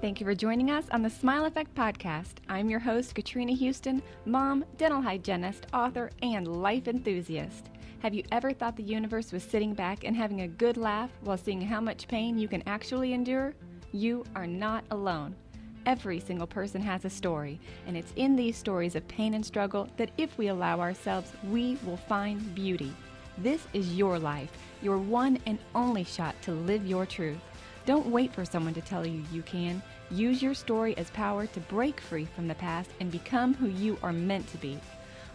Thank you for joining us on the Smile Effect podcast. I'm your host, Katrina Houston, mom, dental hygienist, author, and life enthusiast. Have you ever thought the universe was sitting back and having a good laugh while seeing how much pain you can actually endure? You are not alone. Every single person has a story, and it's in these stories of pain and struggle that if we allow ourselves, we will find beauty. This is your life, your one and only shot to live your truth. Don't wait for someone to tell you you can. Use your story as power to break free from the past and become who you are meant to be.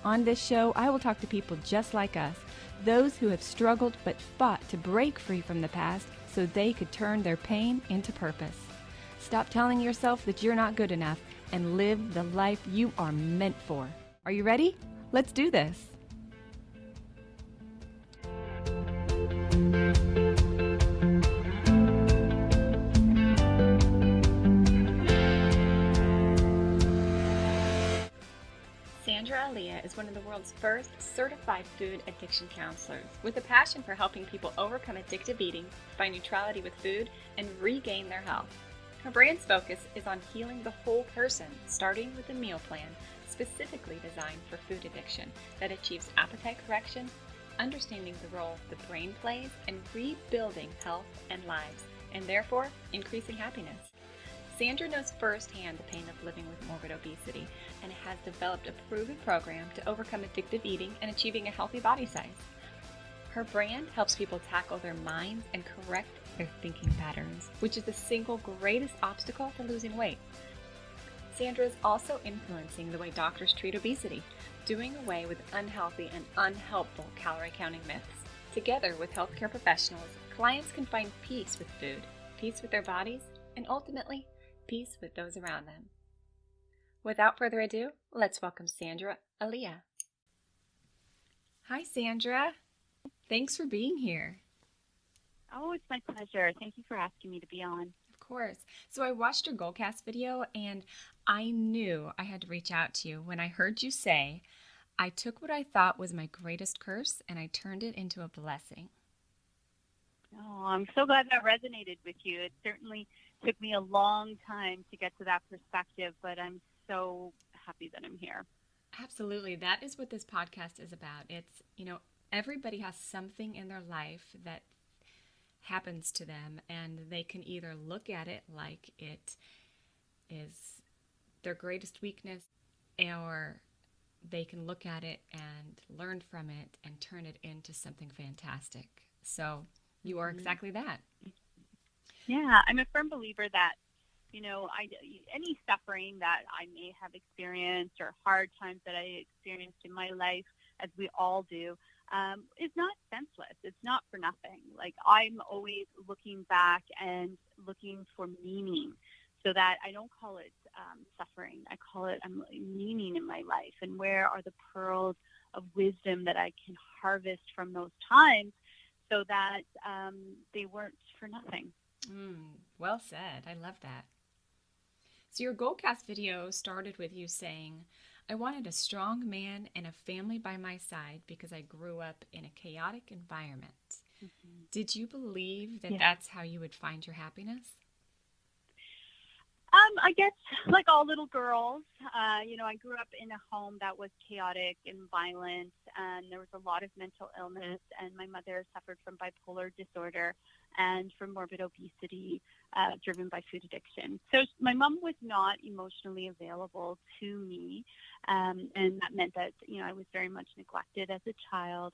On this show, I will talk to people just like us, those who have struggled but fought to break free from the past so they could turn their pain into purpose. Stop telling yourself that you're not good enough and live the life you are meant for. Are you ready? Let's do this. Sandra Elia is one of the world's first certified food addiction counselors with a passion for helping people overcome addictive eating, find neutrality with food, and regain their health. Her brand's focus is on healing the whole person, starting with a meal plan specifically designed for food addiction that achieves appetite correction, understanding the role the brain plays, and rebuilding health and lives, and therefore increasing happiness. Sandra knows firsthand the pain of living with morbid obesity and has developed a proven program to overcome addictive eating and achieving a healthy body size. Her brand helps people tackle their minds and correct their thinking patterns, which is the single greatest obstacle to losing weight. Sandra is also influencing the way doctors treat obesity, doing away with unhealthy and unhelpful calorie-counting myths. Together with healthcare professionals, clients can find peace with food, peace with their bodies, and ultimately, peace with those around them. Without further ado, let's welcome Sandra Elia. Hi, Sandra. Thanks for being here. Oh, it's my pleasure. Thank you for asking me to be on. Of course. So I watched your Goalcast video and I knew I had to reach out to you when I heard you say, I took what I thought was my greatest curse and I turned it into a blessing. Oh, I'm so glad that resonated with you. It certainly took me a long time to get to that perspective, but I'm so happy that I'm here. Absolutely. That is what this podcast is about. It's, everybody has something in their life that happens to them, and they can either look at it like it is their greatest weakness, or they can look at it and learn from it and turn it into something fantastic. So you are exactly that. Yeah, I'm a firm believer that, any suffering that I may have experienced or hard times that I experienced in my life, as we all do, is not senseless. It's not for nothing. Like, I'm always looking back and looking for meaning so that I don't call it suffering. I call it meaning in my life, and where are the pearls of wisdom that I can harvest from those times so that they weren't for nothing. Well said. I love that. So your Goalcast video started with you saying, I wanted a strong man and a family by my side because I grew up in a chaotic environment. Mm-hmm. Did you believe that that's how you would find your happiness? I guess like all little girls, I grew up in a home that was chaotic and violent, and there was a lot of mental illness, and my mother suffered from bipolar disorder and from morbid obesity driven by food addiction. So my mom was not emotionally available to me, and that meant that, I was very much neglected as a child.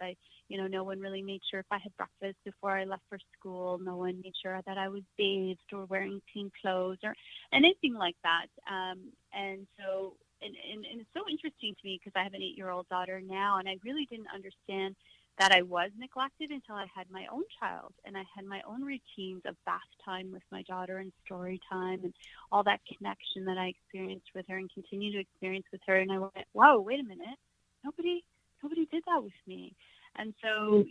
No one really made sure if I had breakfast before I left for school. No one made sure that I was bathed or wearing clean clothes or anything like that. And so it's so interesting to me because I have an 8-year-old daughter now, and I really didn't understand that I was neglected until I had my own child, and I had my own routines of bath time with my daughter and story time and all that connection that I experienced with her and continue to experience with her. And I went, whoa, wait a minute. Nobody did that with me. And so,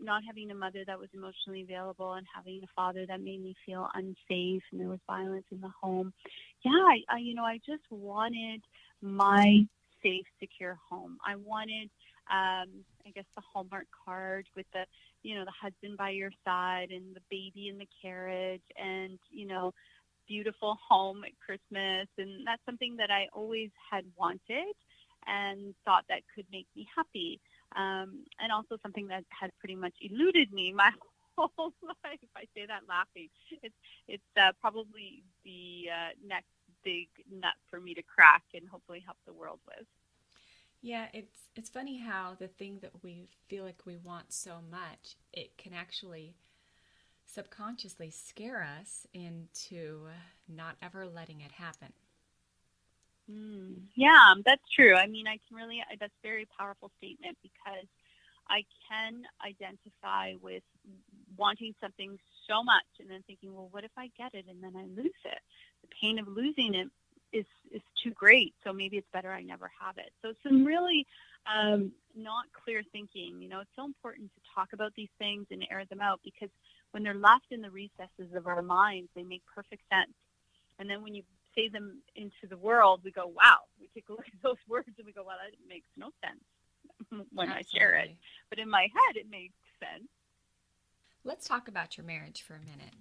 not having a mother that was emotionally available and having a father that made me feel unsafe and there was violence in the home. Yeah, I just wanted my safe, secure home. I wanted, the Hallmark card with the husband by your side and the baby in the carriage and, beautiful home at Christmas. And that's something that I always had wanted and thought that could make me happy. And also something that has pretty much eluded me my whole life. I say that laughing. It's probably the next big nut for me to crack and hopefully help the world with. Yeah, it's funny how the thing that we feel like we want so much, it can actually subconsciously scare us into not ever letting it happen. Yeah, that's true. I mean, I can really, that's a very powerful statement because I can identify with wanting something so much and then thinking, well, what if I get it and then I lose it? The pain of losing it is too great. So maybe it's better I never have it. So some really not clear thinking. You know, it's so important to talk about these things and air them out because when they're left in the recesses of our minds, they make perfect sense. And then when you say them into the world, we go, wow. We take a look at those words and we go, well, that makes no sense when Absolutely. I share it. But in my head, it makes sense. Let's talk about your marriage for a minute.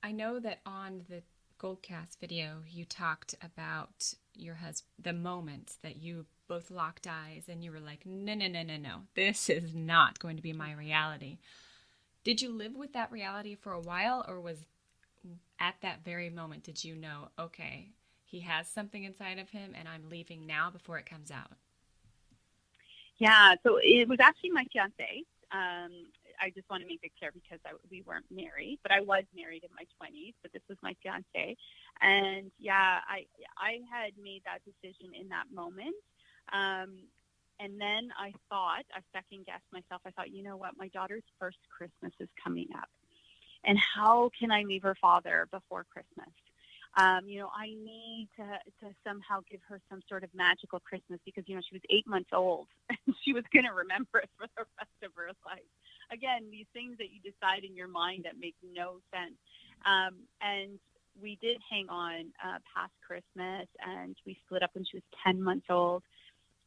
I know that on the Goldcast video, you talked about your husband, the moment that you both locked eyes and you were like, no, no, no, no, no, this is not going to be my reality. Did you live with that reality for a while, or was at that very moment, did you know, okay, he has something inside of him and I'm leaving now before it comes out? Yeah, so it was actually my fiance. I just want to make it clear because we weren't married, but I was married in my 20s, but this was my fiance. And yeah, I had made that decision in that moment. And then I second guessed myself. I thought, you know what, my daughter's first Christmas is coming up. And how can I leave her father before Christmas? You know, I need to somehow give her some sort of magical Christmas because, you know, she was 8 months old and she was going to remember it for the rest of her life. Again, these things that you decide in your mind that make no sense. And we did hang on past Christmas, and we split up when she was 10 months old.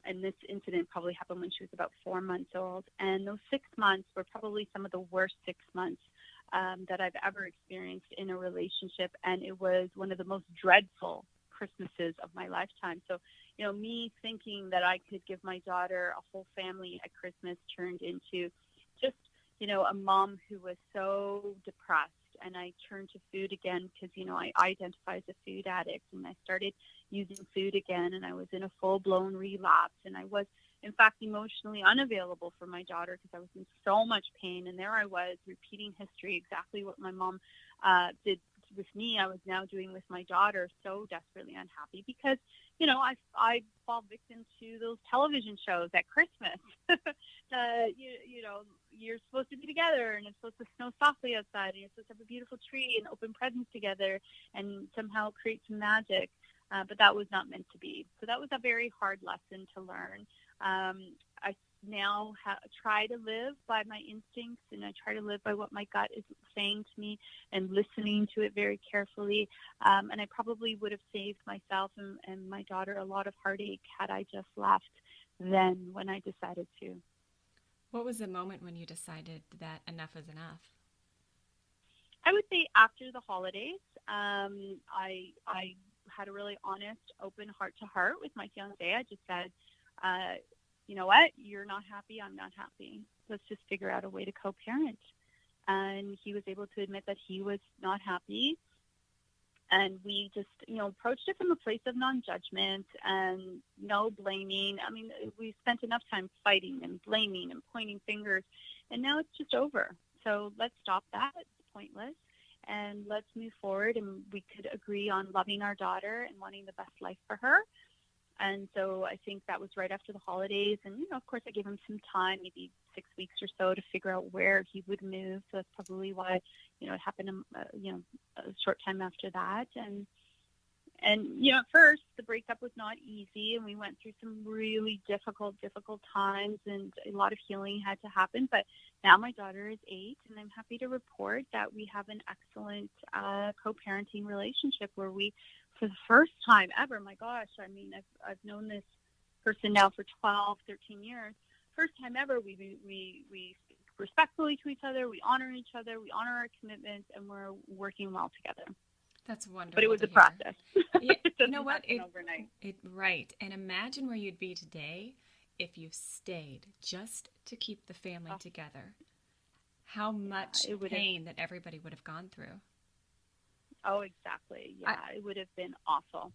And this incident probably happened when she was about 4 months old. And those 6 months were probably some of the worst 6 months that I've ever experienced in a relationship. And it was one of the most dreadful Christmases of my lifetime. So, you know, me thinking that I could give my daughter a whole family at Christmas turned into just, you know, a mom who was so depressed. And I turned to food again because, you know, I identify as a food addict, and I started using food again, and I was in a full-blown relapse. And I was, in fact, emotionally unavailable for my daughter because I was in so much pain. And there I was repeating history, exactly what my mom did with me, I was now doing with my daughter, so desperately unhappy because, you know, I fall victim to those television shows at Christmas. You know, you're supposed to be together and it's supposed to snow softly outside and you're supposed to have a beautiful tree and open presents together and somehow create some magic. But that was not meant to be. So that was a very hard lesson to learn. I now try to live by my instincts, and I try to live by what my gut is saying to me and listening to it very carefully. And I probably would have saved myself and my daughter a lot of heartache had I just left then when I decided to. What was the moment when you decided that enough is enough? I would say after the holidays. I had a really honest, open heart-to-heart with my fiancé. I just said, you know what, you're not happy, I'm not happy. Let's just figure out a way to co-parent. And he was able to admit that he was not happy. And we just, you know, approached it from a place of non-judgment and no blaming. I mean, we spent enough time fighting and blaming and pointing fingers, and now it's just over. So let's stop that. It's pointless. And let's move forward, and we could agree on loving our daughter and wanting the best life for her. And so I think that was right after the holidays. And, you know, of course, I gave him some time, maybe 6 weeks or so, to figure out where he would move. So that's probably why, you know, it happened, you know, a short time after that. And, you know, at first, the breakup was not easy, and we went through some really difficult times, and a lot of healing had to happen. But now my daughter is 8, and I'm happy to report that we have an excellent co-parenting relationship where we, for the first time ever, my gosh, I mean, I've known this person now for 12, 13 years. First time ever, we speak respectfully to each other, we honor each other, we honor our commitments, and we're working well together. That's But it wonderful was to a hear. process. Yeah, It you know doesn't what? happen overnight. Right. And imagine where you'd be today if you stayed just to keep the family Oh, together. How yeah, much it would have. pain that everybody would have gone through. Oh, exactly. I, Yeah, it would have been awful.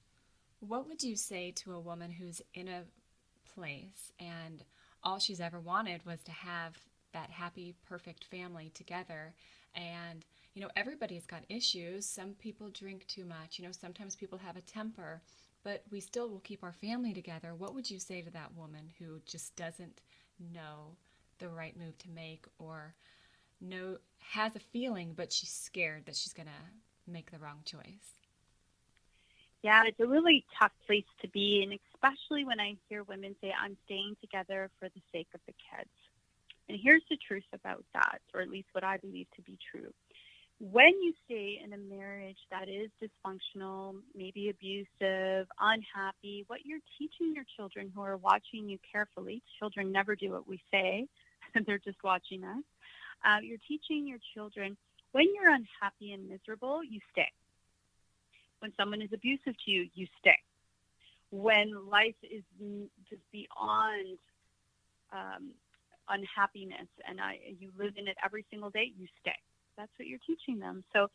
what would you say to a woman who's in a place and all she's ever wanted was to have that happy, perfect family together? And, everybody's got issues. Some people drink too much. Sometimes people have a temper, but we still will keep our family together. What would you say to that woman who just doesn't know the right move to make, or has a feeling, but she's scared that she's going to make the wrong choice? Yeah, it's a really tough place to be, and especially when I hear women say, I'm staying together for the sake of the kids. And here's the truth about that, or at least what I believe to be true. When you stay in a marriage that is dysfunctional, maybe abusive, unhappy, what you're teaching your children who are watching you carefully, children never do what we say, they're just watching us. You're teaching your children, when you're unhappy and miserable, you stay. When someone is abusive to you, you stay. When life is just beyond unhappiness and you live in it every single day, you stay. That's what you're teaching them. So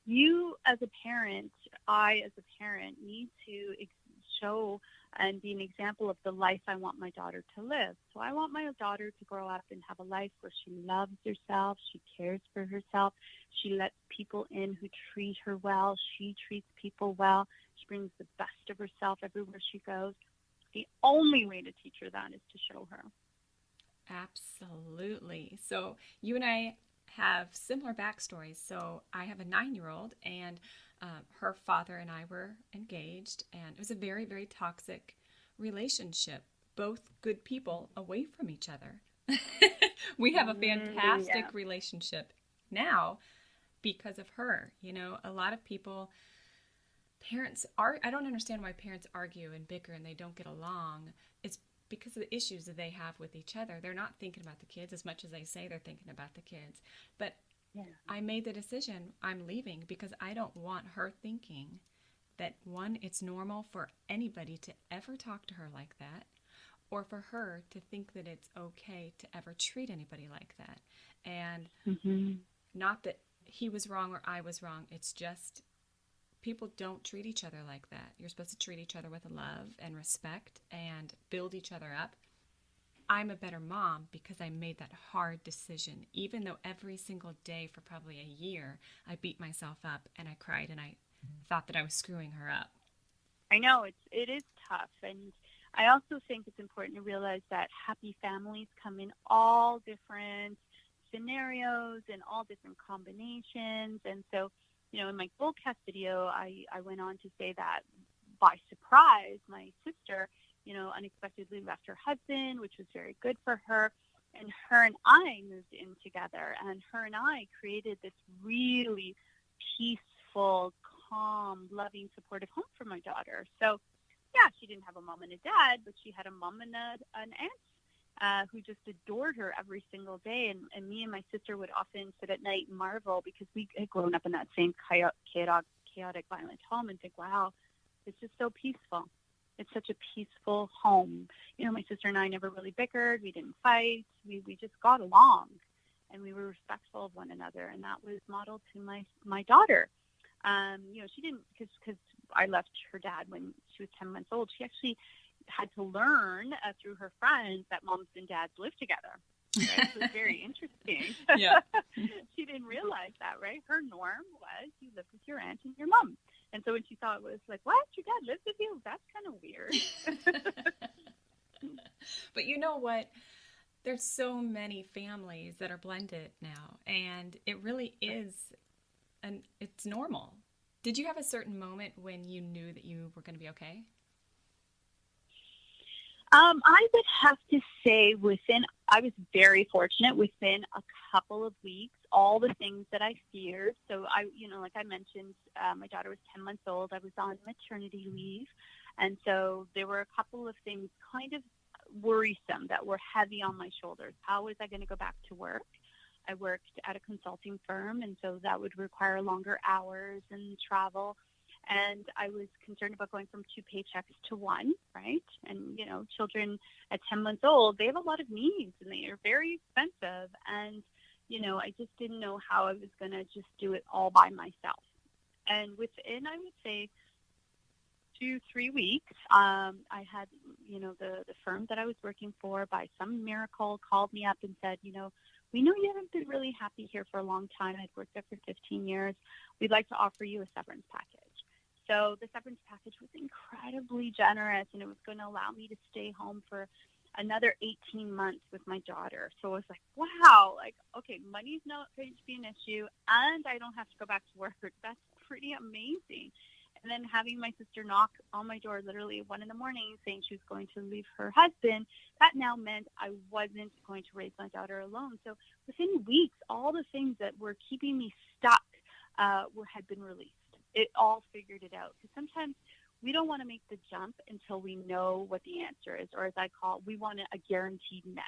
you as a parent, I as a parent, need to show and be an example of the life I want my daughter to live. So I want my daughter to grow up and have a life where she loves herself, she cares for herself, she lets people in who treat her well, she treats people well, she brings the best of herself everywhere she goes. The only way to teach her that is to show her. Absolutely. So you and I have similar backstories. So I have a 9-year-old, and her father and I were engaged, and it was a very, very toxic relationship. Both good people away from each other. We have a Yeah. fantastic relationship now because of her. A lot of people, parents are, I don't understand why parents argue and bicker and they don't get along. It's because of the issues that they have with each other. They're not thinking about the kids as much as they say they're thinking about the kids. But Yeah. I made the decision, I'm leaving, because I don't want her thinking that, one, it's normal for anybody to ever talk to her like that, or for her to think that it's okay to ever treat anybody like that. And Hmm. not that he was wrong or I was wrong. It's just people don't treat each other like that. You're supposed to treat each other with love and respect and build each other up. I'm a better mom because I made that hard decision, even though every single day for probably a year I beat myself up and I cried and I thought that I was screwing her up. I know it is tough, and I also think it's important to realize that happy families come in all different scenarios and all different combinations. And so, in my full cast video, I went on to say that by surprise, my sister, unexpectedly left her husband, which was very good for her. And her and I moved in together, and her and I created this really peaceful, calm, loving, supportive home for my daughter. So, yeah, she didn't have a mom and a dad, but she had a mom and an aunt who just adored her every single day. And me and my sister would often sit at night and marvel because we had grown up in that same chaotic, violent home and think, wow, it's just so peaceful. It's such a peaceful home. My sister and I never really bickered. We didn't fight. We just got along, and we were respectful of one another. And that was modeled to my daughter. She didn't, because I left her dad when she was 10 months old. She actually had to learn through her friends that moms and dads live together. Right? So it was very interesting. Yeah. She didn't realize that, right? Her norm was you live with your aunt and your mom. And so when she saw it, was like, what? Your dad lives with you? That's kind of weird. But you know what? There's so many families that are blended now, and it really is, and it's normal. Did you have a certain moment when you knew that you were going to be okay? I would have to say I was very fortunate within a couple of weeks, all the things that I feared. So like I mentioned, my daughter was 10 months old. I was on maternity leave. And so there were a couple of things kind of worrisome that were heavy on my shoulders. How was I going to go back to work? I worked at a consulting firm, and so that would require longer hours and travel. And I was concerned about going from 2 paychecks to one, right? And, children at 10 months old, they have a lot of needs and they are very expensive. And, I just didn't know how I was going to just do it all by myself. And within, I would say, 2-3 weeks, I had, the firm that I was working for, by some miracle, called me up and said, we know you haven't been really happy here for a long time. I'd worked there for 15 years. We'd like to offer you a severance package. So the severance package was incredibly generous, and it was going to allow me to stay home for another 18 months with my daughter. So I was like, wow, okay, money's not going to be an issue, and I don't have to go back to work. That's pretty amazing. And then having my sister knock on my door literally at 1 a.m. saying she was going to leave her husband, that now meant I wasn't going to raise my daughter alone. So within weeks, all the things that were keeping me stuck had been released. It all figured it out. Because sometimes we don't want to make the jump until we know what the answer is, or as I call it, we want a guaranteed net.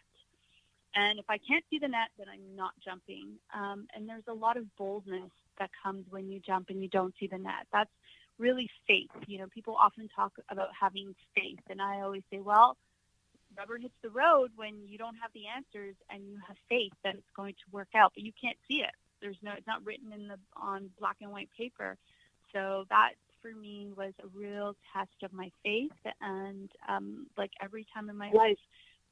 And if I can't see the net, then I'm not jumping. And there's a lot of boldness that comes when you jump and you don't see the net. That's really faith. People often talk about having faith, and I always say, well, rubber hits the road when you don't have the answers and you have faith that it's going to work out, but you can't see it. It's not written on black and white paper. So that for me was a real test of my faith, and like every time in my life,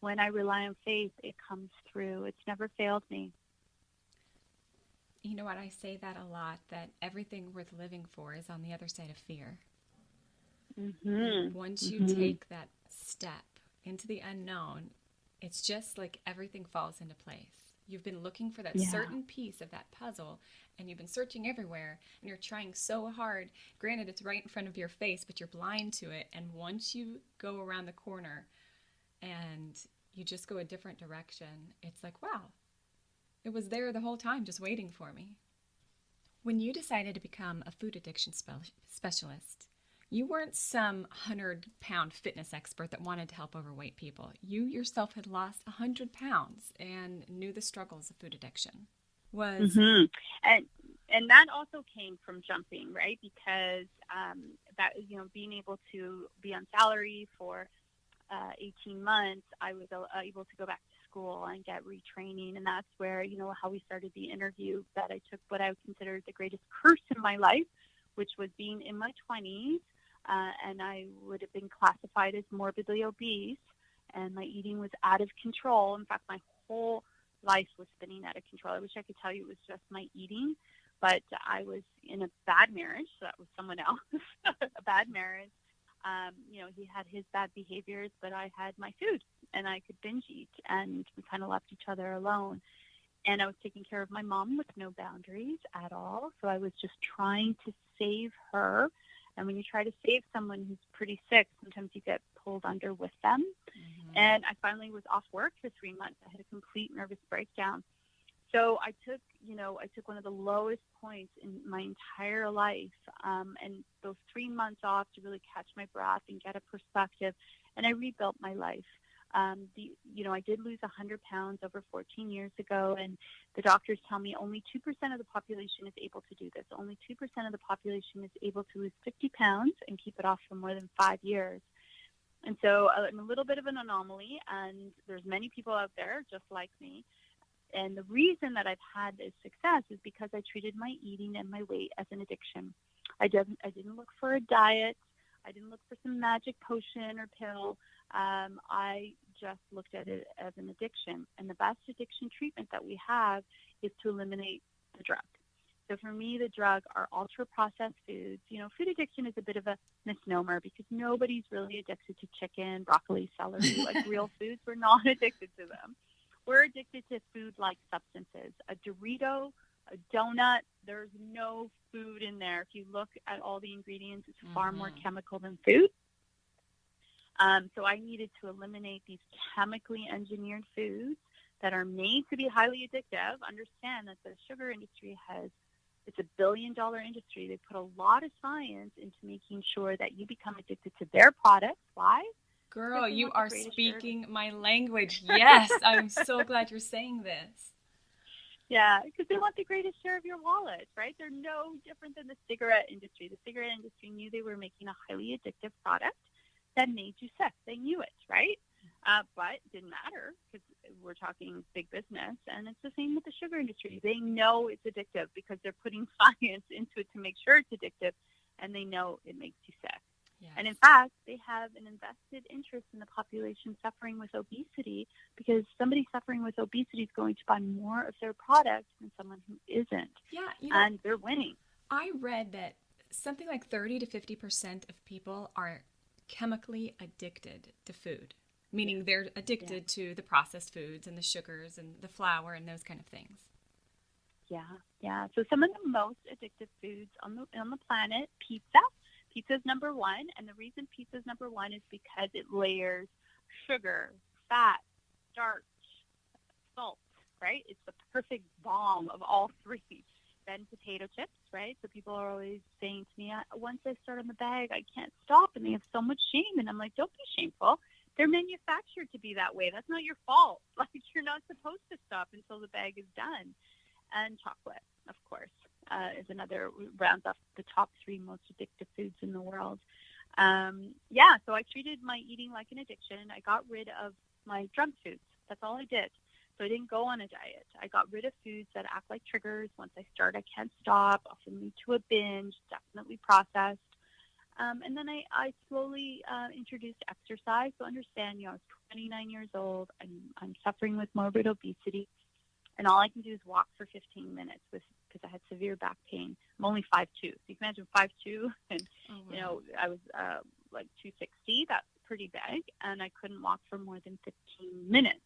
when I rely on faith, it comes through. It's never failed me. You know what? I say that a lot, that everything worth living for is on the other side of fear. Mm-hmm. Once you take that step into the unknown, it's just like everything falls into place. You've been looking for that certain piece of that puzzle, and you've been searching everywhere, and you're trying so hard. Granted, it's right in front of your face, but you're blind to it. And once you go around the corner and you just go a different direction, it's like, wow, it was there the whole time just waiting for me. When you decided to become a food addiction specialist, you weren't some 100-pound fitness expert that wanted to help overweight people. You yourself had lost 100 pounds and knew the struggles of food addiction. And that also came from jumping, right? Because that being able to be on salary for 18 months, I was able to go back to school and get retraining, and that's where how we started the interview, that I took what I would consider the greatest curse in my life, which was being in my 20s. And I would have been classified as morbidly obese, and my eating was out of control. In fact, my whole life was spinning out of control. I wish I could tell you it was just my eating, but I was in a bad marriage, so that was someone else, a bad marriage. He had his bad behaviors, but I had my food, and I could binge eat, and we kind of left each other alone. And I was taking care of my mom with no boundaries at all, so I was just trying to save her. And when you try to save someone who's pretty sick, sometimes you get pulled under with them. Mm-hmm. And I finally was off work for 3 months. I had a complete nervous breakdown. So I took one of the lowest points in my entire life, and those 3 months off to really catch my breath and get a perspective, and I rebuilt my life. I did lose 100 pounds over 14 years ago, and the doctors tell me only 2% of the population is able to do this. Only 2% of the population is able to lose 50 pounds and keep it off for more than 5 years. And so I'm a little bit of an anomaly, and there's many people out there just like me. And the reason that I've had this success is because I treated my eating and my weight as an addiction. I didn't look for a diet. I didn't look for some magic potion or pill. I just looked at it as an addiction. And the best addiction treatment that we have is to eliminate the drug. So for me, the drug are ultra-processed foods. Food addiction is a bit of a misnomer because nobody's really addicted to chicken, broccoli, celery, like real foods. We're not addicted to them. We're addicted to food-like substances. A Dorito, a donut, there's no food in there. If you look at all the ingredients, it's far more chemical than food. So I needed to eliminate these chemically engineered foods that are made to be highly addictive. Understand that the sugar industry it's a billion-dollar industry. They put a lot of science into making sure that you become addicted to their products. Why? Girl, you are speaking my language. Yes, I'm so glad you're saying this. Yeah, because they want the greatest share of your wallet, right? They're no different than the cigarette industry. The cigarette industry knew they were making a highly addictive product that made you sick. They knew it, right? But it didn't matter because we're talking big business. And it's the same with the sugar industry. They know it's addictive because they're putting science into it to make sure it's addictive, and they know it makes you sick. Yes. And in fact, they have an invested interest in the population suffering with obesity because somebody suffering with obesity is going to buy more of their product than someone who isn't. Yeah, And they're winning. I read that something like 30 to 50% of people are chemically addicted to food, meaning they're addicted to the processed foods and the sugars and the flour and those kind of things. Yeah. So some of the most addictive foods on the planet, pizza. Pizza's number one, and the reason pizza's number one is because it layers sugar, fat, starch, salt, right? It's the perfect bomb of all three. Then potato chips, right? So people are always saying to me, once I start on the bag, I can't stop, and they have so much shame. And I'm like, don't be shameful. They're manufactured to be that way. That's not your fault. Like, you're not supposed to stop until the bag is done. And chocolate, of course, is another, rounds off the top three most addictive foods in the world. So I treated my eating like an addiction. I got rid of my junk foods. That's all I did. So I didn't go on a diet. I got rid of foods that act like triggers. Once I start, I can't stop, often lead to a binge, definitely processed. And then I slowly introduced exercise. So understand, I was 29 years old. I'm suffering with morbid obesity. And all I can do is walk for 15 minutes because I had severe back pain. I'm only 5'2". So you can imagine 5'2", and, I was like 260. That's pretty big. And I couldn't walk for more than 15 minutes.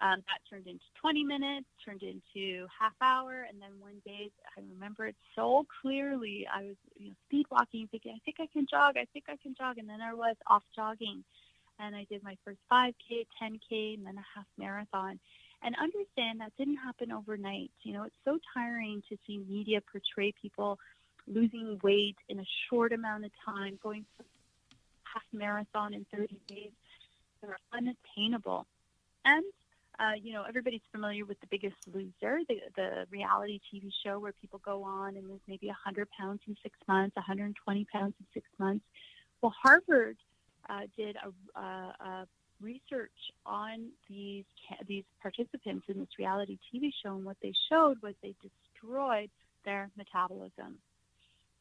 That turned into 20 minutes, turned into half hour. And then one day, I remember it so clearly. I was speed walking, thinking, I think I can jog. And then I was off jogging. And I did my first 5K, 10K, and then a half marathon. And understand that didn't happen overnight. It's so tiring to see media portray people losing weight in a short amount of time, going half marathon in 30 days. They're unattainable. And, everybody's familiar with The Biggest Loser, the reality TV show where people go on and lose maybe 100 pounds in 6 months, 120 pounds in 6 months. Well, Harvard did a research on these participants in this reality TV show, and what they showed was they destroyed their metabolism.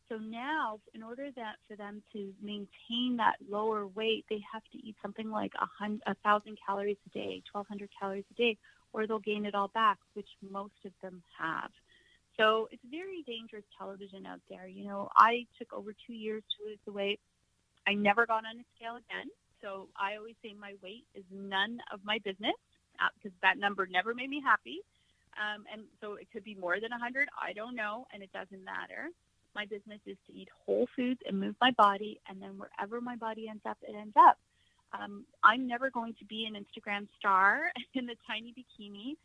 So now, in order for them to maintain that lower weight, they have to eat something like 1,000 calories a day, 1,200 calories a day, or they'll gain it all back, which most of them have. So it's very dangerous television out there. I took over 2 years to lose the weight. I never got on a scale again. So I always say my weight is none of my business because that number never made me happy. And so it could be more than 100. I don't know, and it doesn't matter. My business is to eat whole foods and move my body, and then wherever my body ends up, it ends up. I'm never going to be an Instagram star in the tiny bikini,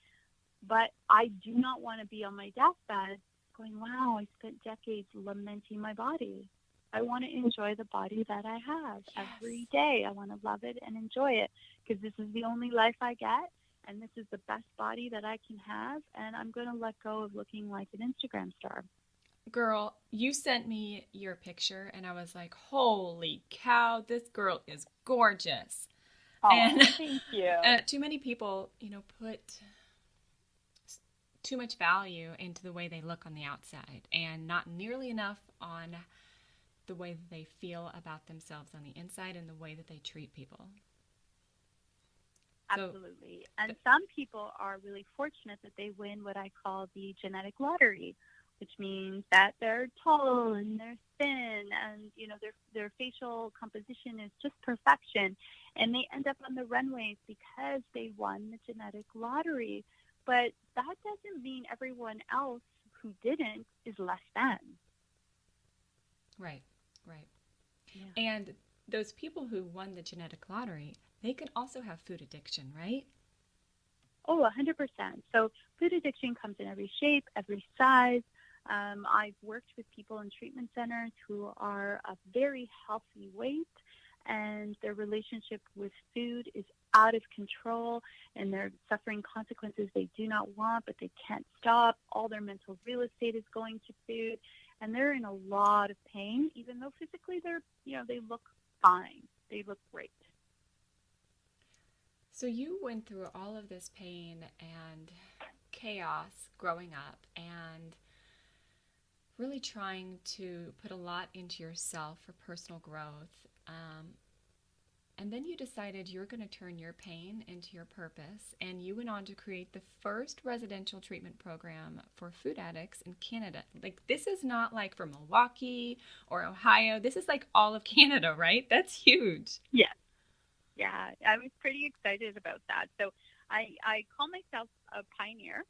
but I do not want to be on my deathbed going, wow, I spent decades lamenting my body. I want to enjoy the body that I have every day. I want to love it and enjoy it because this is the only life I get, and this is the best body that I can have, and I'm going to let go of looking like an Instagram star. Girl, you sent me your picture, and I was like, holy cow, this girl is gorgeous. Oh, and thank you. Too many people, put too much value into the way they look on the outside and not nearly enough on the way that they feel about themselves on the inside and the way that they treat people. Absolutely. And some people are really fortunate that they win what I call the genetic lottery, which means that they're tall and they're thin and, their facial composition is just perfection. And they end up on the runways because they won the genetic lottery. But that doesn't mean everyone else who didn't is less than. Right. Yeah. And those people who won the genetic lottery, they could also have food addiction, right? Oh, 100%. So food addiction comes in every shape, every size. I've worked with people in treatment centers who are a very healthy weight, and their relationship with food is out of control, and they're suffering consequences they do not want, but they can't stop. All their mental real estate is going to food, and they're in a lot of pain, even though physically they look fine. They look great. So you went through all of this pain and chaos growing up and really trying to put a lot into yourself for personal growth. And then you decided you're going to turn your pain into your purpose, and you went on to create the first residential treatment program for food addicts in Canada. Like, this is not like for Milwaukee or Ohio. This is like all of Canada, right? That's huge. Yes. Yeah, I was pretty excited about that. So I call myself a pioneer.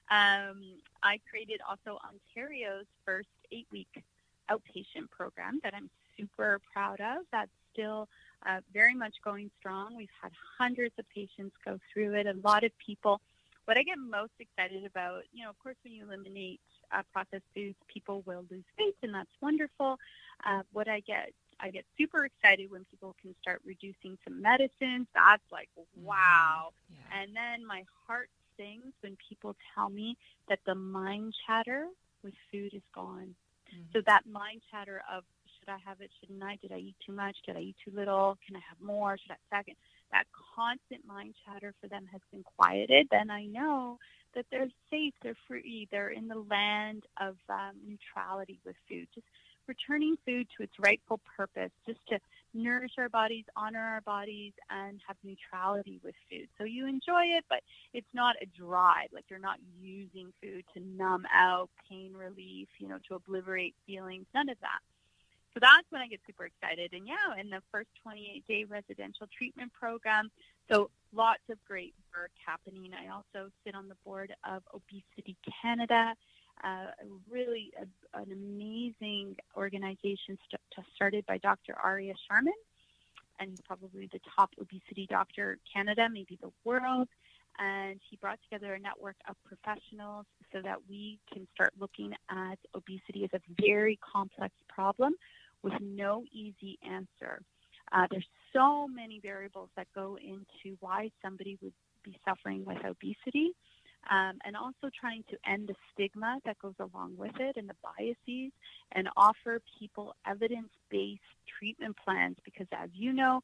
I created also Ontario's first 8-week outpatient program that I'm super proud of. That's still very much going strong. We've had hundreds of patients go through it, a lot of people. What I get most excited about, of course, when you eliminate processed foods, people will lose weight, and that's wonderful. What I get super excited when people can start reducing some medicines. That's like, wow. Yeah. And then my heart sings when people tell me that the mind chatter with food is gone. So that mind chatter of, should I have it? Shouldn't I? Did I eat too much? Did I eat too little? Can I have more? Should I second? That constant mind chatter for them has been quieted. Then I know that they're safe, they're free, they're in the land of neutrality with food. Just returning food to its rightful purpose, just to nourish our bodies, honor our bodies, and have neutrality with food. So you enjoy it, but it's not a drive. Like, you're not using food to numb out, pain relief, to obliterate feelings, none of that. So that's when I get super excited. And yeah, in the first 28-day residential treatment program, so lots of great work happening. I also sit on the board of Obesity Canada, really an amazing organization started by Dr. Arya Sharman, and probably the top obesity doctor Canada, maybe the world. And he brought together a network of professionals so that we can start looking at obesity as a very complex problem with no easy answer. There's so many variables that go into why somebody would be suffering with obesity, and also trying to end the stigma that goes along with it and the biases, and offer people evidence-based treatment plans, because as you know,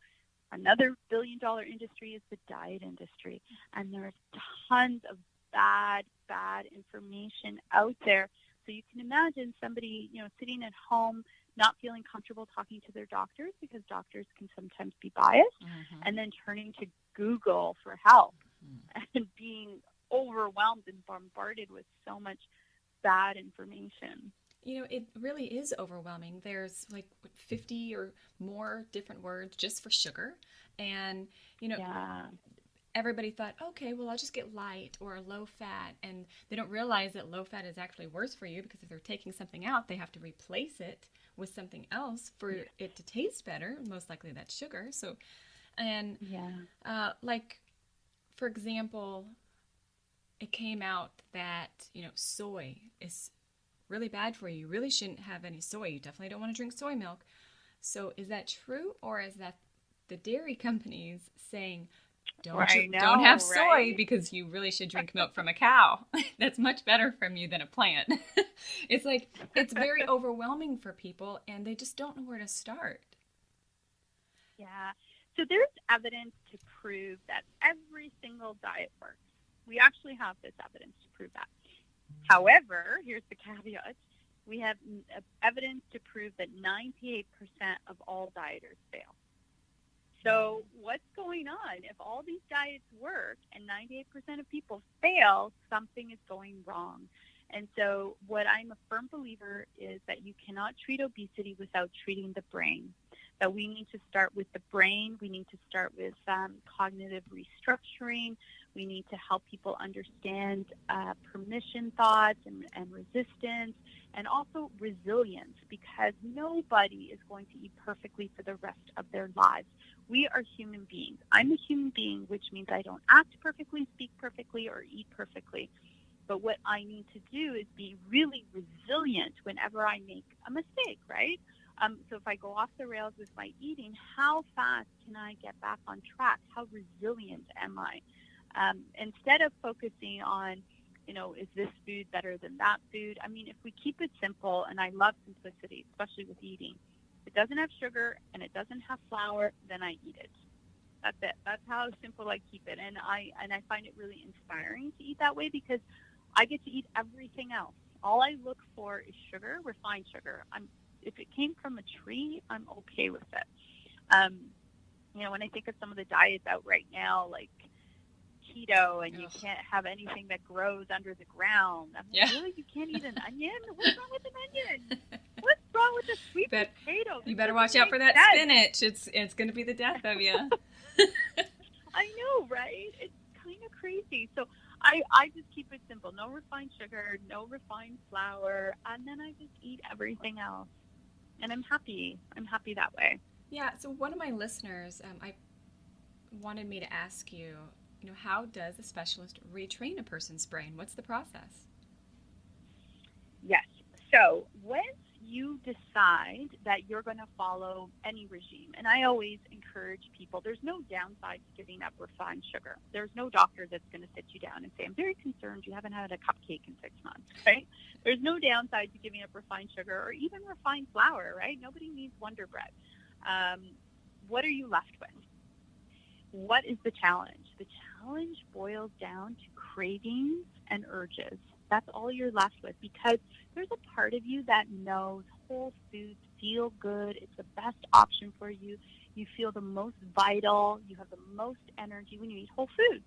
another billion-dollar industry is the diet industry, and there's tons of bad information out there. So you can imagine somebody, sitting at home, not feeling comfortable talking to their doctors because doctors can sometimes be biased, and then turning to Google for help and being overwhelmed and bombarded with so much bad information. It really is overwhelming. There's like 50 or more different words just for sugar. And, everybody thought, okay, well, I'll just get light or low fat. And they don't realize that low fat is actually worse for you, because if they're taking something out, they have to replace it with something else for it to taste better. Most likely that's sugar. So, and like, for example, it came out that, soy is really bad for you. You really shouldn't have any soy. You definitely don't want to drink soy milk. So is that true, or is that the dairy companies saying, don't have soy because you really should drink milk from a cow? That's much better from you than a plant. It's like, it's very overwhelming for people, and they just don't know where to start. Yeah. So there's evidence to prove that every single diet works. We actually have this evidence to prove that. However, here's the caveat. We have evidence to prove that 98% of all dieters fail. So what's going on? If all these diets work and 98% of people fail, something is going wrong. And so what I'm a firm believer is that you cannot treat obesity without treating the brain. That we need to start with the brain. We need to start with cognitive restructuring. We need to help people understand permission thoughts and resistance, and also resilience, because nobody is going to eat perfectly for the rest of their lives. We are human beings. I'm a human being, which means I don't act perfectly, speak perfectly, or eat perfectly. But what I need to do is be really resilient whenever I make a mistake, right? So if I go off the rails with my eating, how fast can I get back on track? How resilient am I? Instead of focusing on, is this food better than that food? I mean, if we keep it simple, and I love simplicity, especially with eating, if it doesn't have sugar and it doesn't have flour, then I eat it. That's it. That's how simple I keep it. And I find it really inspiring to eat that way because I get to eat everything else. All I look for is sugar, refined sugar. If it came from a tree, I'm okay with it. When I think of some of the diets out right now, like keto, and you can't have anything that grows under the ground. I'm like, really? You can't eat an onion? What's wrong with an onion? What's wrong with a sweet potato? You better watch out for that spinach. It's going to be the death of you. I know, right? It's kind of crazy. So I just keep it simple. No refined sugar, no refined flour, and then I just eat everything else. And I'm happy. I'm happy that way. Yeah, so one of my listeners, I wanted me to ask you, how does a specialist retrain a person's brain? What's the process? Yes. So once you decide that you're going to follow any regime, and I always encourage people, there's no downside to giving up refined sugar. There's no doctor that's going to sit you down and say, I'm very concerned you haven't had a cupcake in 6 months, right? There's no downside to giving up refined sugar or even refined flour, right? Nobody needs Wonder Bread. What are you left with? What is the challenge? The challenge boils down to cravings and urges. That's all you're left with, because there's a part of you that knows whole foods feel good. It's the best option for you. You feel the most vital. You have the most energy when you eat whole foods.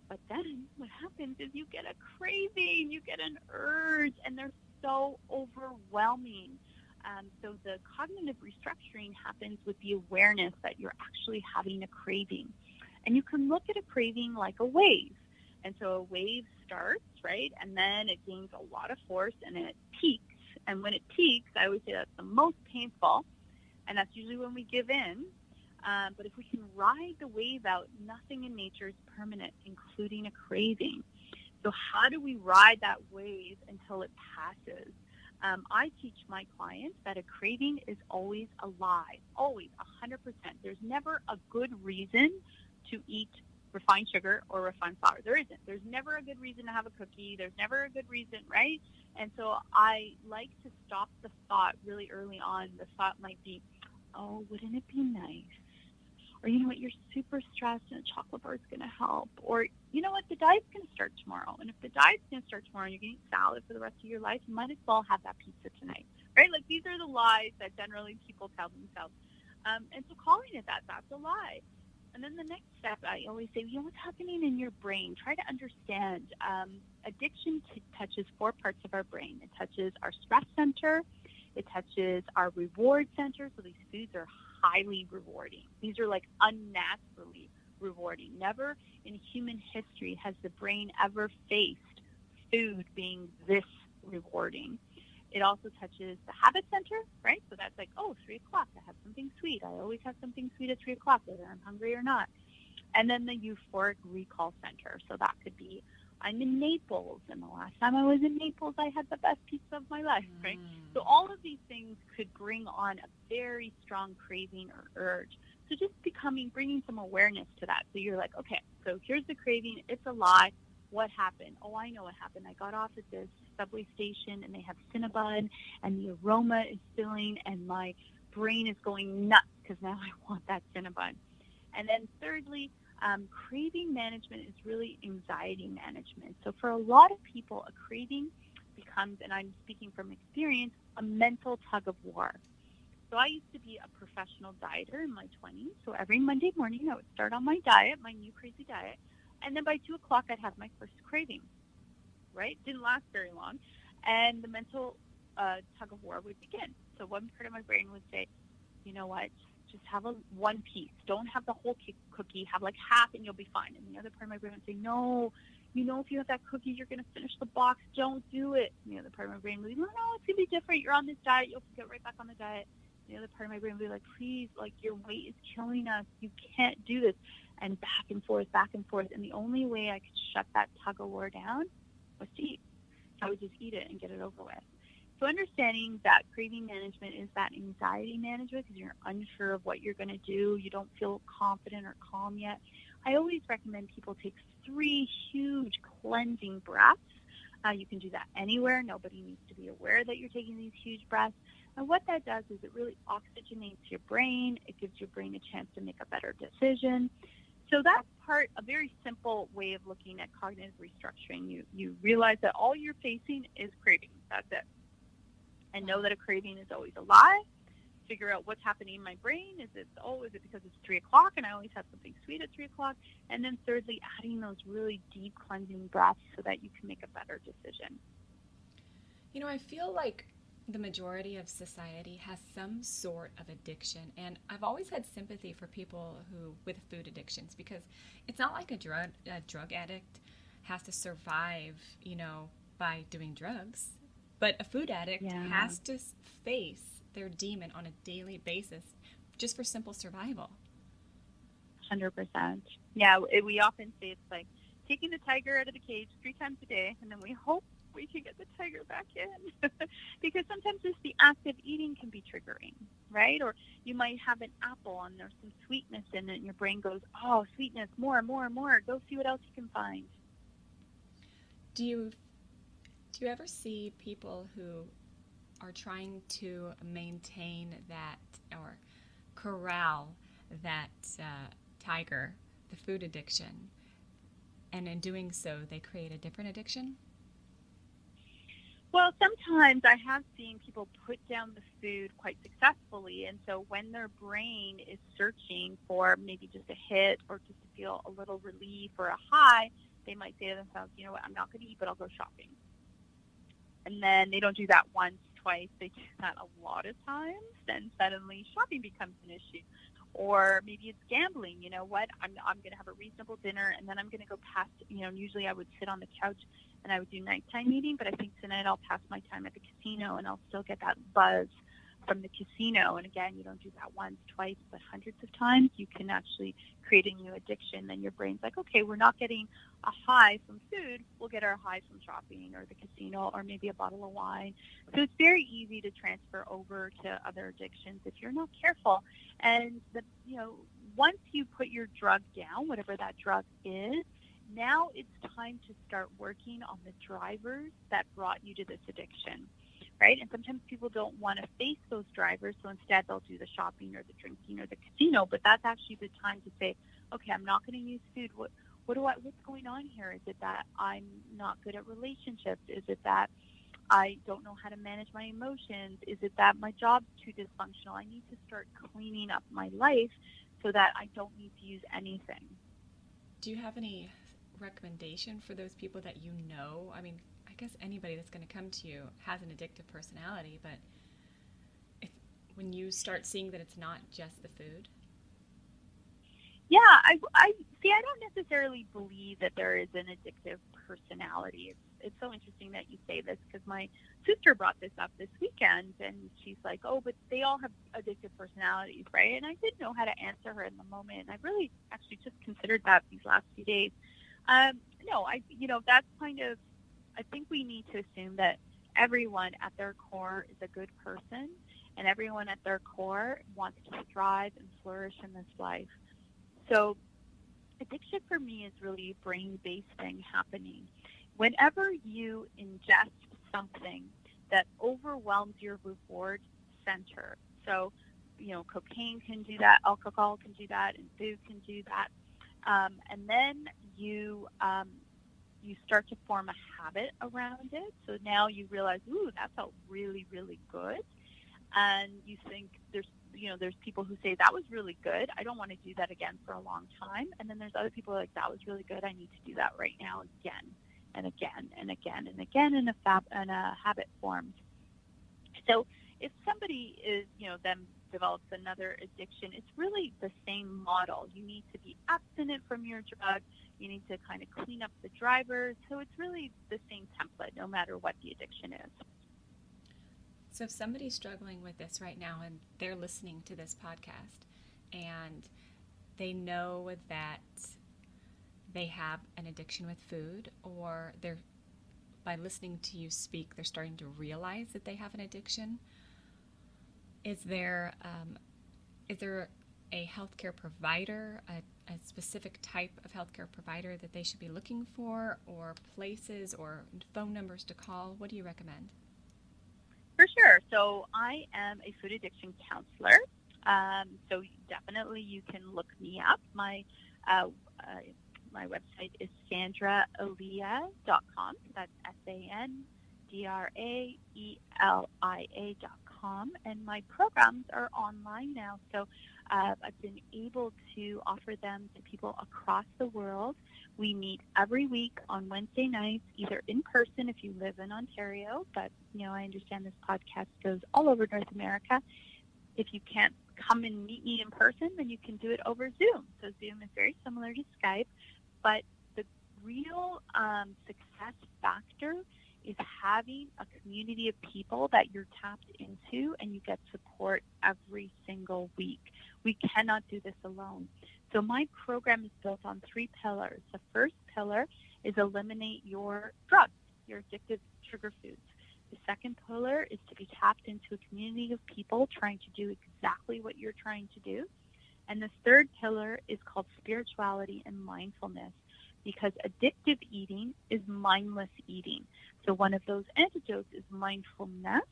But then what happens is you get a craving, you get an urge, and they're so overwhelming. So the cognitive restructuring happens with the awareness that you're actually having a craving. And you can look at a craving like a wave. And so a wave starts, right? And then it gains a lot of force and it peaks. And when it peaks, I always say that's the most painful. And that's usually when we give in. But if we can ride the wave out, nothing in nature is permanent, including a craving. So how do we ride that wave until it passes? I teach my clients that a craving is always a lie, always, 100%. There's never a good reason to eat refined sugar or refined flour. There isn't. There's never a good reason to have a cookie. There's never a good reason, right? And so I like to stop the thought really early on. The thought might be, oh, wouldn't it be nice? Or, you know what, you're super stressed and a chocolate bar is going to help. Or, you know what, the diet's going to start tomorrow. And if the diet's going to start tomorrow and you're going to eat salad for the rest of your life, you might as well have that pizza tonight, right? Like, these are the lies that generally people tell themselves. And so calling it that, that's a lie. And then the next step, I always say, what's happening in your brain? Try to understand. Addiction touches 4 parts of our brain. It touches our stress center. It touches our reward center. So these foods are highly rewarding. These are like unnaturally rewarding. Never in human history has the brain ever faced food being this rewarding. It also touches the habit center, right? So that's like, 3 o'clock, I have something sweet. I always have something sweet at 3 o'clock, whether I'm hungry or not. And then the euphoric recall center. So that could be, I'm in Naples, and the last time I was in Naples, I had the best pizza of my life, right? So all of these things could bring on a very strong craving or urge. So just bringing some awareness to that. So you're like, okay, so here's the craving. It's a lie. What happened? Oh, I know what happened. I got off at this subway station, and they have Cinnabon, and the aroma is filling, and my brain is going nuts because now I want that Cinnabon. And then thirdly, craving management is really anxiety management. So for a lot of people, a craving becomes, and I'm speaking from experience, a mental tug of war. So I used to be a professional dieter in my 20s. So every Monday morning, I would start on my diet, my new crazy diet. And then by 2 o'clock, I'd have my first craving, right? Didn't last very long. And the mental tug of war would begin. So one part of my brain would say, you know what? Just have one piece. Don't have the whole cookie. Have like half and you'll be fine. And the other part of my brain would say, no, if you have that cookie, you're going to finish the box. Don't do it. And the other part of my brain would be, no, it's going to be different. You're on this diet. You'll get right back on the diet. And the other part of my brain would be like, please, like your weight is killing us. You can't do this. And back and forth. And the only way I could shut that tug of war down was to eat. I would just eat it and get it over with. So understanding that craving management is that anxiety management because you're unsure of what you're going to do, you don't feel confident or calm yet. I always recommend people take 3 huge cleansing breaths. You can do that anywhere. Nobody needs to be aware that you're taking these huge breaths. And what that does is it really oxygenates your brain. It gives your brain a chance to make a better decision. So that's a very simple way of looking at cognitive restructuring. You realize that all you're facing is craving. That's it. And know that a craving is always a lie. Figure out what's happening in my brain. Is it because it's 3 o'clock and I always have something sweet at 3 o'clock? And then thirdly, adding those really deep cleansing breaths so that you can make a better decision. I feel like the majority of society has some sort of addiction, and I've always had sympathy for people with food addictions, because it's not like a drug addict has to survive, by doing drugs, but a food addict has to face their demon on a daily basis just for simple survival. 100%. Yeah, we often say it's like taking the tiger out of the cage 3 times a day, and then we hope we can get the tiger back in. Because sometimes just the act of eating can be triggering, right? Or you might have an apple and there's some sweetness in it, and your brain goes, oh, sweetness, more. Go see what else you can find. Do you ever see people who are trying to maintain that or corral that tiger, the food addiction, and in doing so they create a different addiction? Well, sometimes I have seen people put down the food quite successfully, and so when their brain is searching for maybe just a hit or just to feel a little relief or a high, they might say to themselves, you know what, I'm not going to eat, but I'll go shopping. And then they don't do that once, twice, they do that a lot of times, then suddenly shopping becomes an issue. Or maybe it's gambling. You know what, I'm going to have a reasonable dinner, and then I'm going to go past, usually I would sit on the couch and I would do nighttime eating, but I think tonight I'll pass my time at the casino and I'll still get that buzz from the casino. And again, you don't do that once, twice, but hundreds of times. You can actually create a new addiction. Then your brain's like, okay, we're not getting a high from food. We'll get our high from shopping or the casino or maybe a bottle of wine. So it's very easy to transfer over to other addictions if you're not careful. And once you put your drug down, whatever that drug is, now it's time to start working on the drivers that brought you to this addiction, right? And sometimes people don't want to face those drivers, so instead they'll do the shopping or the drinking or the casino. But that's actually the time to say, okay, I'm not going to use food. What's going on here? Is it that I'm not good at relationships? Is it that I don't know how to manage my emotions? Is it that my job's too dysfunctional? I need to start cleaning up my life so that I don't need to use anything. Do you have any recommendation for those people that you know? I mean, I guess anybody that's going to come to you has an addictive personality, but when you start seeing that it's not just the food? Yeah, I don't necessarily believe that there is an addictive personality. It's so interesting that you say this because my sister brought this up this weekend, and she's like, oh, but they all have addictive personalities, right? And I didn't know how to answer her in the moment, and I really actually just considered that these last few days. No, that's kind of, I think we need to assume that everyone at their core is a good person, and everyone at their core wants to thrive and flourish in this life. So addiction for me is really a brain-based thing happening. Whenever you ingest something that overwhelms your reward center, so, cocaine can do that, alcohol can do that, and food can do that. And then you start to form a habit around it. So now you realize, ooh, that felt really, really good. And you think there's people who say that was really good. I don't want to do that again for a long time. And then there's other people like, that was really good. I need to do that right now again and again and again and again, and a habit forms. So if somebody is, then develops another addiction, it's really the same model. You need to be abstinent from your drug. You need to kind of clean up the drivers. So it's really the same template, no matter what the addiction is. So if somebody's struggling with this right now and they're listening to this podcast and they know that they have an addiction with food, or they're by listening to you speak, they're starting to realize that they have an addiction. Is there a healthcare provider, a specific type of healthcare provider that they should be looking for, or places or phone numbers to call? What do you recommend? For sure. So I am a food addiction counselor. So definitely you can look me up. My website is sandraelia.com. That's SANDRAELIA.com. And my programs are online now. So I've been able to offer them to people across the world. We meet every week on Wednesday nights, either in person if you live in Ontario, but I understand this podcast goes all over North America. If you can't come and meet me in person, then you can do it over Zoom. So Zoom is very similar to Skype, but the real success factor is having a community of people that you're tapped into and you get support every single week. We cannot do this alone. So my program is built on 3 pillars. The first pillar is eliminate your drugs, your addictive sugar foods. The second pillar is to be tapped into a community of people trying to do exactly what you're trying to do. And the third pillar is called spirituality and mindfulness, because addictive eating is mindless eating. So one of those antidotes is mindfulness,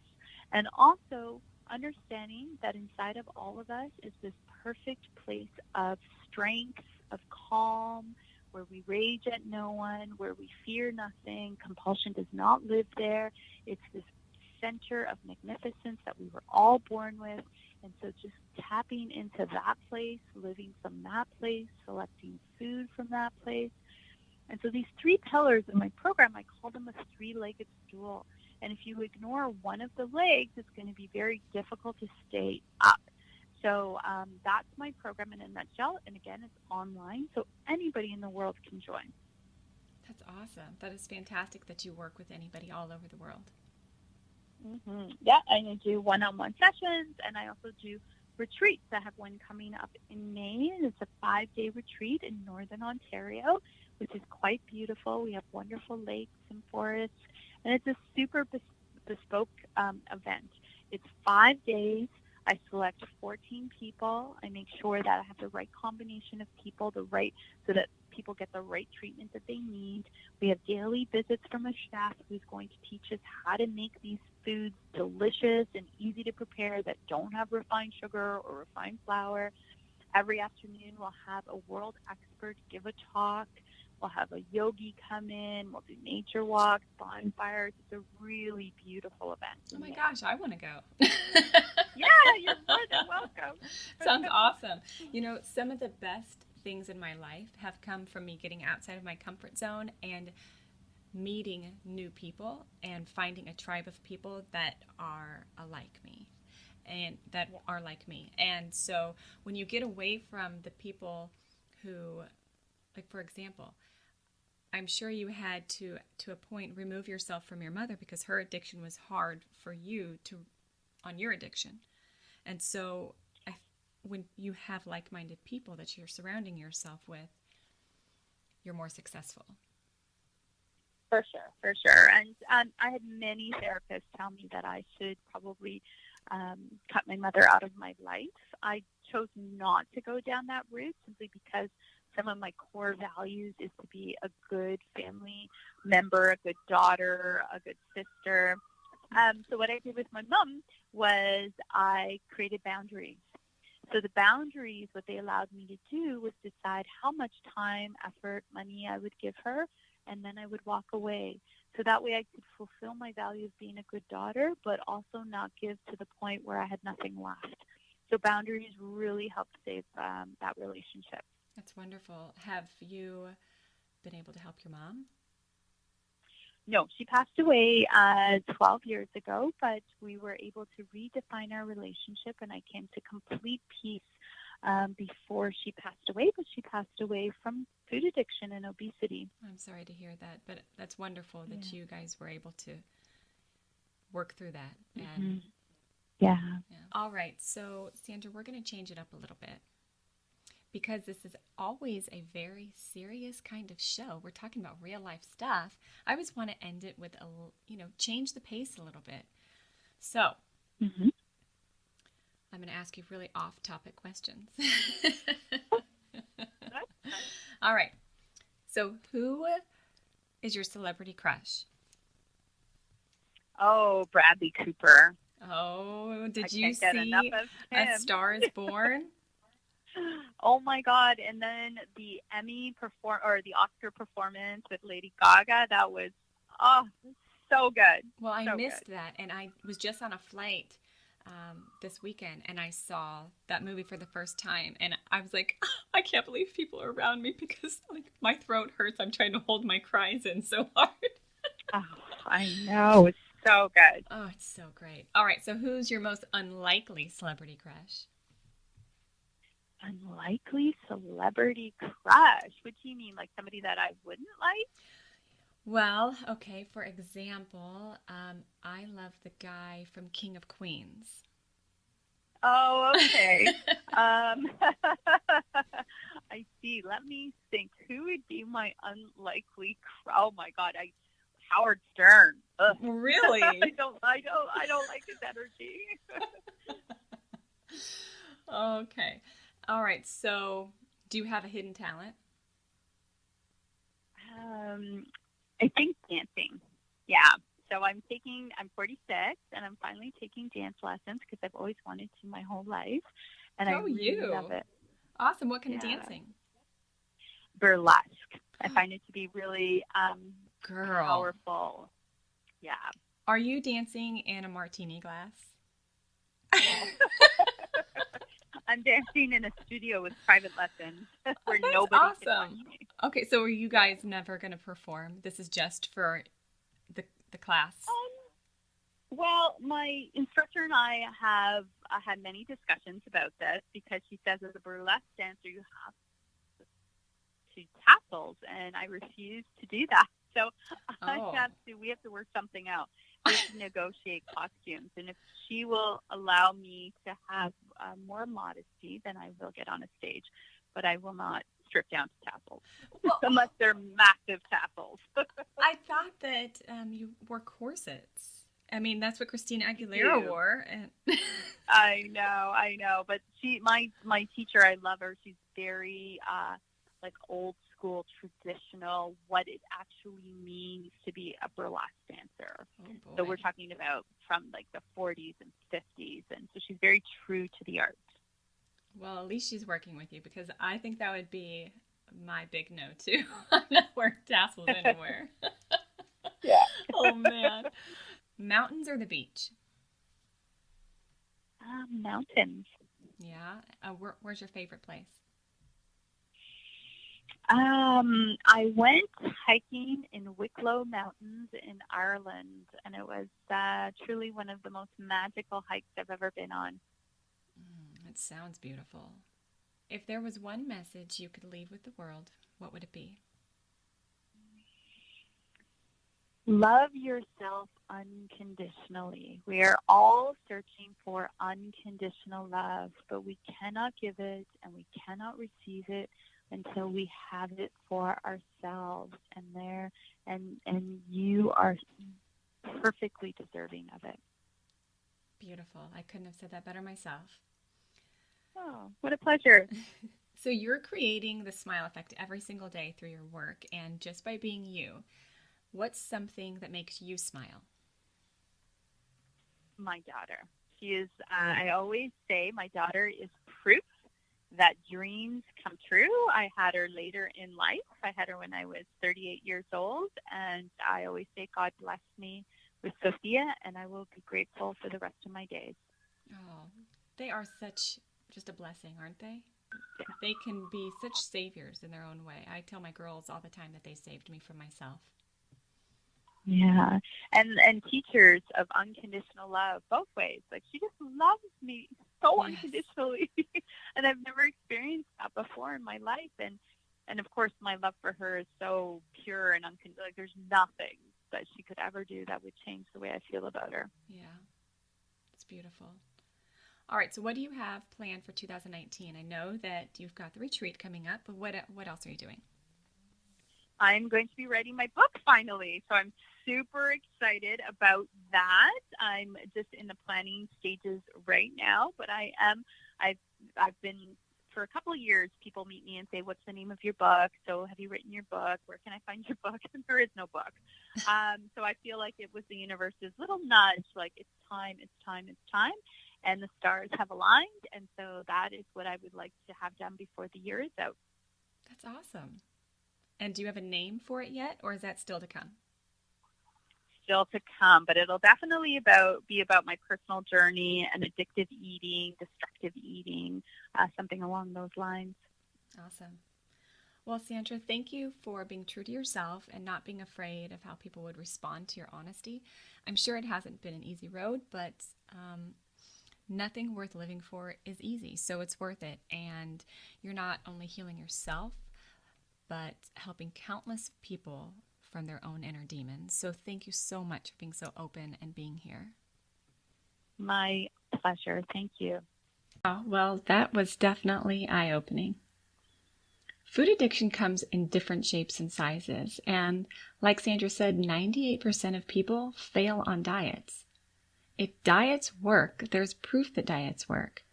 and also understanding that inside of all of us is this perfect place of strength, of calm, where we rage at no one, where we fear nothing. Compulsion does not live there. It's this center of magnificence that we were all born with. And so just tapping into that place, living from that place, selecting food from that place. And so these 3 pillars in my program, I call them a 3-legged stool. And if you ignore one of the legs, it's going to be very difficult to stay up. So that's my program in a nutshell. And again, it's online, so anybody in the world can join. That's awesome. That is fantastic that you work with anybody all over the world. Mm-hmm. Yeah, I do one-on-one sessions, and I also do retreats. I have one coming up in May. It's a 5-day retreat in Northern Ontario, which is quite beautiful. We have wonderful lakes and forests, and it's a super bespoke event. It's 5 days. I select 14 people. I make sure that I have the right combination of people, so that people get the right treatment that they need. We have daily visits from a chef who's going to teach us how to make these foods delicious and easy to prepare that don't have refined sugar or refined flour. Every afternoon, we'll have a world expert give a talk. We'll have a yogi come in. We'll do nature walks, bonfires. It's a really beautiful event. Oh my gosh, I want to go. Yeah, you're more than welcome. Sounds awesome. Some of the best things in my life have come from me getting outside of my comfort zone and meeting new people and finding a tribe of people that are like me. And so when you get away from the people who, like, for example, I'm sure you had to a point remove yourself from your mother because her addiction was hard for you on your addiction. And so when you have like-minded people that you're surrounding yourself with, you're more successful. For sure. And I had many therapists tell me that I should probably cut my mother out of my life. I chose not to go down that route simply because some of my core values is to be a good family member, a good daughter, a good sister. So what I did with my mom was I created boundaries. So the boundaries, what they allowed me to do was decide how much time, effort, money I would give her, and then I would walk away. So that way I could fulfill my value of being a good daughter, but also not give to the point where I had nothing left. So boundaries really helped save that relationship. That's wonderful. Have you been able to help your mom? No, she passed away 12 years ago, but we were able to redefine our relationship, and I came to complete peace before she passed away, but she passed away from food addiction and obesity. I'm sorry to hear that, but that's wonderful that you guys were able to work through that. And Yeah. All right, so Sandra, we're going to change it up a little bit because this is always a very serious kind of show. We're talking about real life stuff. I always want to end it with change the pace a little bit. So, Mm-hmm. I'm going to ask you really off-topic questions. All right. So, who is your celebrity crush? Oh, Bradley Cooper. Oh, did I you can't get enough see of A him. Star is Born? Oh my God! And then the the Oscar performance with Lady Gaga. That was so good. Well, I So missed good. that, and I was just on a flight this weekend, and I saw that movie for the first time, and I was like, I can't believe people are around me because like my throat hurts. I'm trying to hold my cries in so hard. Oh, I know. It's so good. Oh, it's so great. All right, so who's your most unlikely celebrity crush? Unlikely celebrity crush. What do you mean? Like somebody that I wouldn't like? Well, okay, for example, I love the guy from King of Queens. Oh, okay. I see. Let me think. Who would be my unlikely? Oh my God! Howard Stern. Ugh. Really? I don't like his energy. Okay. All right, so do you have a hidden talent? I think dancing. Yeah. So I'm 46 and I'm finally taking dance lessons because I've always wanted to my whole life. And I Oh, really love you. it. Awesome. What kind of Yeah. dancing? Burlesque. I find it to be really Girl, powerful. Yeah. are you dancing in a martini glass? I'm dancing in a studio with private lessons where That's nobody can watch awesome. me. Okay, so are you guys never going to perform? This is just for the class. Well, my instructor and I have had many discussions about this because she says as a burlesque dancer you have to tassels, and I refuse to do that. So Oh. we have to work something out. We have to negotiate costumes, and if she will allow me to have more modesty, then I will get on a stage, but I will not strip down to tassels Well, unless they're massive tassels. I thought that you wore corsets. I mean, that's what Christina Aguilera do. wore. And I know. But my teacher, I love her. She's very like old school, traditional, what it actually means to be a burlesque dancer. oh So boy. we're talking about from like the 40s and 50s, and so she's very true to the art. Well, at least she's working with you because I think that would be my big no too. I'm not wearing tassels anywhere. Yeah. Oh man. Mountains or the beach? Mountains. Yeah. Where's your favorite place? I went hiking in Wicklow Mountains in Ireland, and it was truly one of the most magical hikes I've ever been on. It sounds beautiful. If there was one message you could leave with the world, what would it be? Love yourself unconditionally. We are all searching for unconditional love, but we cannot give it and we cannot receive it until we have it for ourselves. And you are perfectly deserving of it. Beautiful. I couldn't have said that better myself. Oh, what a pleasure. So you're creating the smile effect every single day through your work, and just by being you, what's something that makes you smile? My daughter. She is, I always say my daughter is proof that dreams come true. I had her later in life. I had her when I was 38 years old, and I always say God blessed me with Sophia, and I will be grateful for the rest of my days. Oh, they are such just a blessing, aren't they? They can be such saviors in their own way. I tell my girls all the time that they saved me from myself. Yeah, and teachers of unconditional love both ways. Like she just loves me so Yes. unconditionally, and I've never experienced that before in my life. And of course, my love for her is so pure and unconditional. Like there's nothing that she could ever do that would change the way I feel about her. Yeah, it's beautiful. All right, so what do you have planned for 2019? I know that you've got the retreat coming up, but what else are you doing? I'm going to be writing my book finally, so I'm super excited about that. I'm just in the planning stages right now, but I've been for a couple of years. People meet me and say, "What's the name of your book?" So, have you written your book? Where can I find your book? And there is no book. So I feel like it was the universe's little nudge, like it's time, it's time, it's time, and the stars have aligned, and so that is what I would like to have done before the year is out. That's awesome. And do you have a name for it yet, or is that still to come? Still to come, but it'll definitely be about my personal journey and addictive eating, destructive eating, something along those lines. Awesome. Well, Sandra, thank you for being true to yourself and not being afraid of how people would respond to your honesty. I'm sure it hasn't been an easy road, but nothing worth living for is easy, so it's worth it. And you're not only healing yourself, but helping countless people from their own inner demons. So thank you so much for being so open and being here. My pleasure. Thank you. Oh, well, that was definitely eye-opening. Food addiction comes in different shapes and sizes, and like Sandra said, 98% of people fail on diets. If diets work, there's proof that diets work.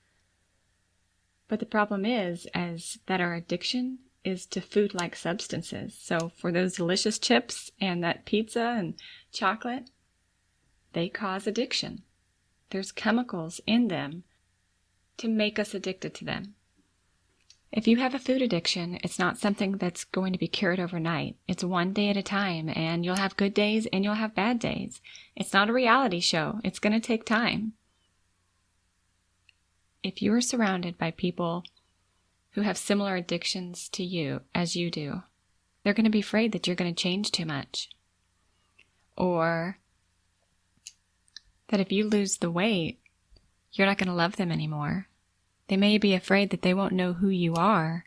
But the problem is that our addiction is to food-like substances. So for those delicious chips and that pizza and chocolate, they cause addiction. There's chemicals in them to make us addicted to them. If you have a food addiction, it's not something that's going to be cured overnight. It's one day at a time, and you'll have good days and you'll have bad days. It's not a reality show. It's going to take time. If you are surrounded by people who have similar addictions to you as you do, they're going to be afraid that you're going to change too much. Or that if you lose the weight, you're not going to love them anymore. They may be afraid that they won't know who you are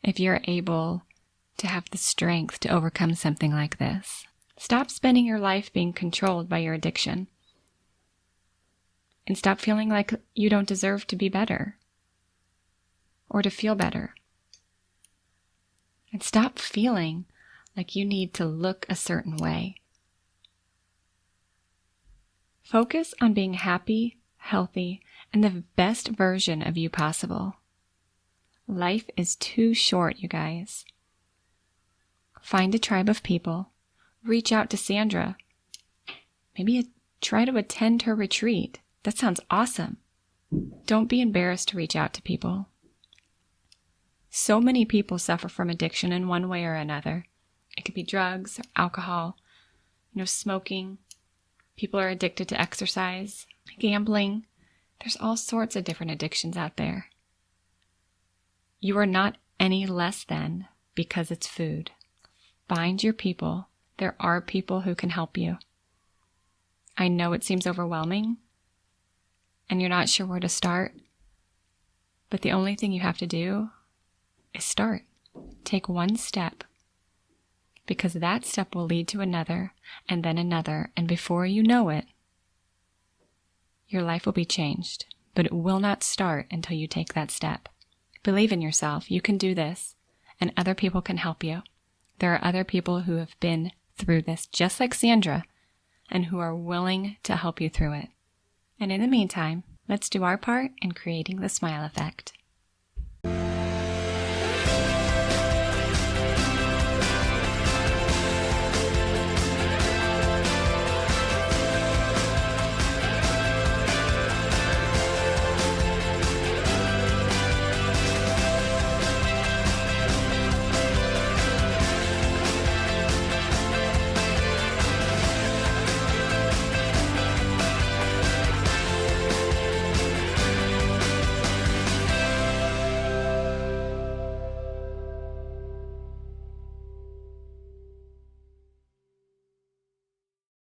if you're able to have the strength to overcome something like this. Stop spending your life being controlled by your addiction. And stop feeling like you don't deserve to be better or to feel better. And stop feeling like you need to look a certain way. Focus on being happy, healthy, and the best version of you possible. Life is too short, you guys. Find a tribe of people. Reach out to Sandra. Maybe try to attend her retreat. That sounds awesome. Don't be embarrassed to reach out to people. So many people suffer from addiction in one way or another. It could be drugs, or alcohol, smoking. People are addicted to exercise, gambling. There's all sorts of different addictions out there. You are not any less than because it's food. Find your people. There are people who can help you. I know it seems overwhelming and you're not sure where to start, but the only thing you have to do is start. Take one step, because that step will lead to another, and then another, and before you know it, your life will be changed, but it will not start until you take that step. Believe in yourself. You can do this, and other people can help you. There are other people who have been through this, just like Sandra, and who are willing to help you through it. And in the meantime, let's do our part in creating the smile effect.